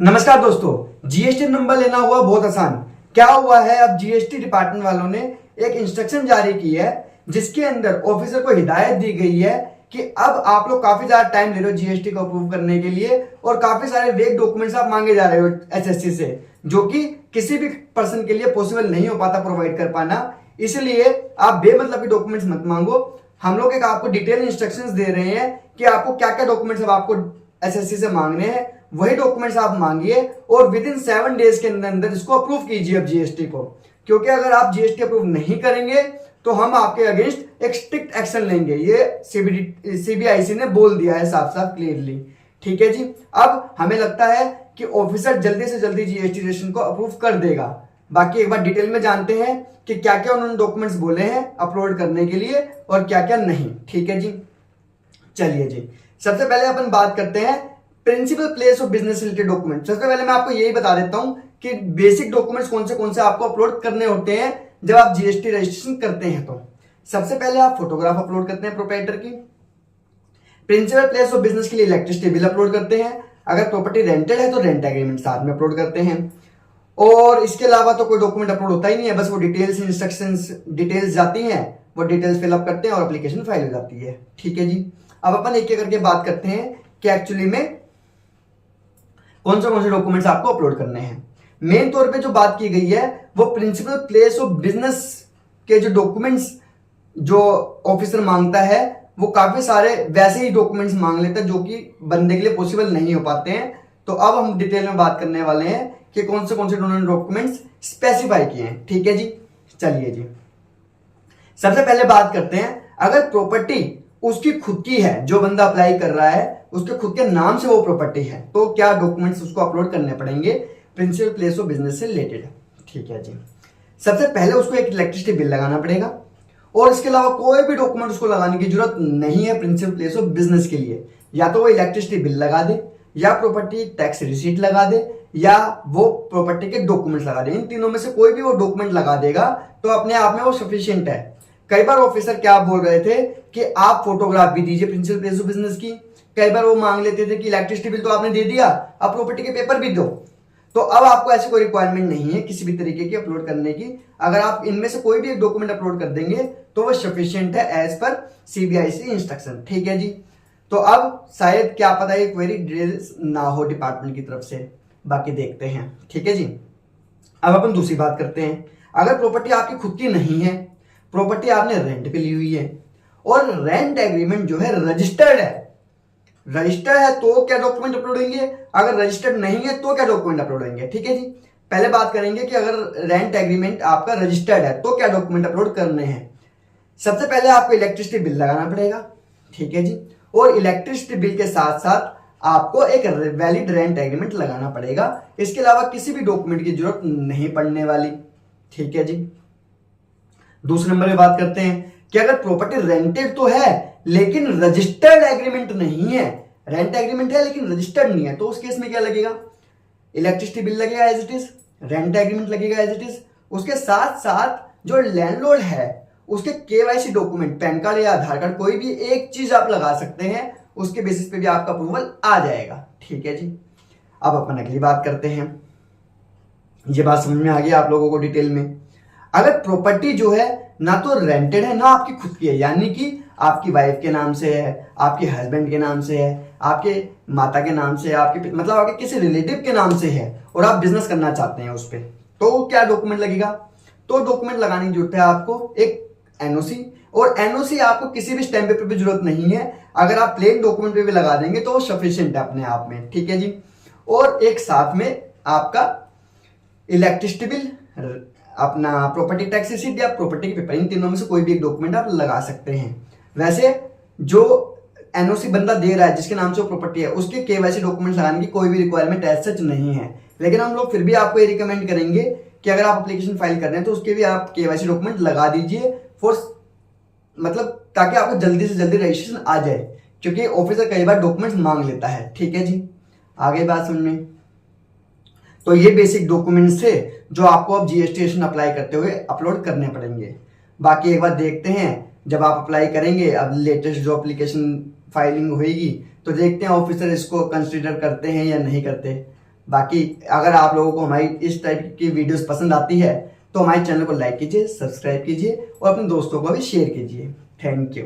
नमस्कार दोस्तों, GST number लेना हुआ बहुत आसान। क्या हुआ है, अब जीएसटी डिपार्टमेंट वालों ने एक इंस्ट्रक्शन जारी की है जिसके अंदर ऑफिसर को हिदायत दी गई है कि अब आप लोग काफी ज्यादा टाइम ले रहे हो जीएसटी को अप्रूव करने के लिए और काफी सारे वेग डॉक्यूमेंट्स आप मांगे जा रहे हो एसएससी से, जो कि किसी भी पर्सन के लिए पॉसिबल नहीं हो पाता प्रोवाइड कर पाना। इसलिए आप बेमतलब के डॉक्यूमेंट्स मत मांगो। हम लोग एक आपको डिटेल इंस्ट्रक्शंस दे रहे हैं कि आपको क्या क्या डॉक्यूमेंट्स अब आपको एसएससी से मांगने हैं, वही डॉक्यूमेंट्स आप मांगिए और विद इन 7 डेज के अंदर इसको अप्रूव कीजिए अब जीएसटी को। क्योंकि अगर आप जीएसटी अप्रूव नहीं करेंगे तो हम आपके अगेंस्ट एक स्ट्रिक्ट एक्शन लेंगे, ये सीबीआईसी ने बोल दिया है साफ साफ क्लियरली। ठीक है जी। अब हमें लगता है कि ऑफिसर जल्दी से जल्दी जीएसटी रजिस्ट्रेशन को अप्रूव कर देगा। बाकी एक बार डिटेल में जानते हैं कि क्या क्या उन्होंने डॉक्यूमेंट्स बोले हैं अपलोड करने के लिए और क्या क्या नहीं। ठीक है जी, चलिए जी। सबसे पहले अपन बात करते हैं principal place of business related document. सबसे पहले मैं आपको यही बता देता हूं कि बेसिक डॉक्यूमेंट्स कौन से आपको अपलोड करने होते हैं जब आप जीएसटी रजिस्ट्रेशन करते हैं। तो सबसे पहले आप फोटोग्राफ अपलोड करते हैं प्रोप्राइटर की। प्रिंसिपल प्लेस ऑफ बिजनेस के लिए इलेक्ट्रिसिटी बिल अपलोड करते हैं। अगर प्रॉपर्टी रेंटेड है तो रेंट एग्रीमेंट साथ में अपलोड करते हैं। और इसके अलावा तो कोई डॉक्यूमेंट अपलोड होता ही नहीं है, बस वो डिटेल्स इंस्ट्रक्शंस डिटेल्स जाती हैं, वो डिटेल्स फिलअप करते हैं और एप्लीकेशन फाइल हो जाती है। ठीक है जी। अब अपन एक एक करके बात करते हैं कि एक्चुअली में कौन से डॉक्यूमेंट्स आपको अपलोड करने हैं। मेन तौर पे जो बात की गई है वो प्रिंसिपल प्लेस ऑफ बिजनेस के जो डॉक्यूमेंट्स जो ऑफिसर मांगता है वो काफी सारे वैसे ही डॉक्यूमेंट्स मांग लेता है जो कि बंदे के लिए पॉसिबल नहीं हो पाते हैं। तो अब हम डिटेल में बात करने वाले हैं कि कौन से उन्होंने डॉक्यूमेंट्स स्पेसिफाई किए हैं। ठीक है जी, चलिए जी। सबसे पहले बात करते हैं, अगर प्रॉपर्टी उसकी खुद की है, जो बंदा अप्लाई कर रहा है उसके खुद के नाम से वो प्रॉपर्टी है, तो क्या डॉक्यूमेंट्स उसको अपलोड करने पड़ेंगे प्रिंसिपल प्लेस ऑफ बिजनेस से रिलेटेड। ठीक है जी। सबसे पहले उसको एक इलेक्ट्रिसिटी बिल लगाना पड़ेगा और इसके अलावा कोई भी डॉक्यूमेंट उसको लगाने की जरूरत नहीं है प्रिंसिपल प्लेस ऑफ बिजनेस के लिए। या तो वो इलेक्ट्रिसिटी बिल लगा दे, या प्रॉपर्टी टैक्स रिसीट लगा दे, या वो प्रॉपर्टी के डॉक्यूमेंट्स लगा दे। इन तीनों में से कोई भी वो डॉक्यूमेंट लगा देगा तो अपने आप में वो सफिशिएंट है। कई बार ऑफिसर क्या बोल रहे थे कि आप फोटोग्राफ भी दीजिए प्रिंसिपल प्लेस ऑफ बिजनेस की। कई बार वो मांग लेते थे कि इलेक्ट्रिसिटी बिल तो आपने दे दिया, अब प्रॉपर्टी के पेपर भी दो। तो अब आपको ऐसी कोई रिक्वायरमेंट नहीं है किसी भी तरीके की अपलोड करने की। अगर आप इनमें से कोई भी एक डॉक्यूमेंट अपलोड कर देंगे तो वो सफिशिएंट है एज पर सीबीआईसी इंस्ट्रक्शन। ठीक है जी। तो अब शायद क्या पता ये क्वेरी डिटेल्स ना हो डिपार्टमेंट की तरफ से, बाकी देखते हैं। ठीक है जी। अब अपन दूसरी बात करते हैं, अगर प्रॉपर्टी आपकी खुद की नहीं है, प्रॉपर्टी आपने रेंट पे ली हुई है और रेंट एग्रीमेंट जो है रजिस्टर्ड है, रजिस्टर्ड है तो क्या डॉक्यूमेंट अपलोड होंगे, अगर रजिस्टर्ड नहीं है तो क्या डॉक्यूमेंट अपलोड होंगे। ठीक है जी। पहले बात करेंगे कि अगर रेंट एग्रीमेंट आपका रजिस्टर्ड है तो क्या डॉक्यूमेंट अपलोड करने हैं। सबसे पहले आपको इलेक्ट्रिसिटी बिल लगाना पड़ेगा। ठीक है जी। और इलेक्ट्रिसिटी बिल के साथ साथ आपको एक वैलिड रेंट एग्रीमेंट लगाना पड़ेगा। इसके अलावा किसी भी डॉक्यूमेंट की जरूरत नहीं पड़ने वाली। ठीक है जी। दूसरे नंबर पे बात करते हैं कि अगर प्रॉपर्टी रेंटेड तो है लेकिन रजिस्टर्ड एग्रीमेंट नहीं है, रेंट एग्रीमेंट है लेकिन रजिस्टर्ड नहीं है, तो उस केस में क्या लगेगा, इलेक्ट्रिसिटी बिल लगेगा as it is, rent agreement लगेगा एज इट इज। उसके साथ साथ जो लैंडलॉर्ड है उसके केवाईसी डॉक्यूमेंट, पैन कार्ड या आधार कार्ड, कोई भी एक चीज आप लगा सकते हैं, उसके बेसिस पे भी आपका अप्रूवल आ जाएगा। ठीक है जी। अब अपन अगली बात करते हैं। ये बात समझ में आ गई आप लोगों को डिटेल में। अगर प्रॉपर्टी जो है ना तो रेंटेड है ना आपकी खुद की है, यानी कि आपकी वाइफ के नाम से है, आपके हस्बैंड के नाम से है, आपके माता के नाम से है, आपके मतलब आपके किसी रिलेटिव के नाम से है और आप बिजनेस करना चाहते हैं उस पर, तो क्या डॉक्यूमेंट लगेगा। तो डॉक्यूमेंट लगाने की जरूरत है आपको एक एनओसी, और एनओसी आपको किसी भी स्टैम्प पेपर पे जरूरत नहीं है। अगर आप प्लेन डॉक्यूमेंट पे भी लगा देंगे तो वो सफिशिएंट है अपने आप में। ठीक है जी। और एक साथ में आपका इलेक्ट्रिसिटी बिल, अपना प्रॉपर्टी टैक्स रिसीट या प्रॉपर्टी के पेपर, इन तीनों में से कोई भी एक डॉक्यूमेंट आप लगा सकते हैं। वैसे जो एनओसी बंदा दे रहा है जिसके नाम से वो प्रॉपर्टी है उसके केवाईसी डॉक्यूमेंट लगाने की कोई भी रिक्वायरमेंट एज सच नहीं है, लेकिन हम लोग फिर भी आपको ये रिकमेंड करेंगे कि अगर आप एप्लीकेशन फाइल कर रहे हैं तो उसके भी आप केवाईसी डॉक्यूमेंट लगा दीजिए फॉर मतलब ताकि आपको जल्दी से जल्दी रजिस्ट्रेशन आ जाए, क्योंकि ऑफिसर कई बार डॉक्यूमेंट्स मांग लेता है। ठीक है जी। आगे बात समझ में। तो ये बेसिक डॉक्यूमेंट्स थे जो आपको अब जीएसटी रजिस्ट्रेशन अप्लाई करते हुए अपलोड करने पड़ेंगे। बाकी एक बार देखते हैं जब आप अप्लाई करेंगे, अब लेटेस्ट जो एप्लीकेशन फाइलिंग होगी तो देखते हैं ऑफिसर इसको कंसीडर करते हैं या नहीं करते। बाकी अगर आप लोगों को हमारी इस टाइप की वीडियोस पसंद आती है तो हमारे चैनल को लाइक कीजिए, सब्सक्राइब कीजिए और अपने दोस्तों को भी शेयर कीजिए। Thank you.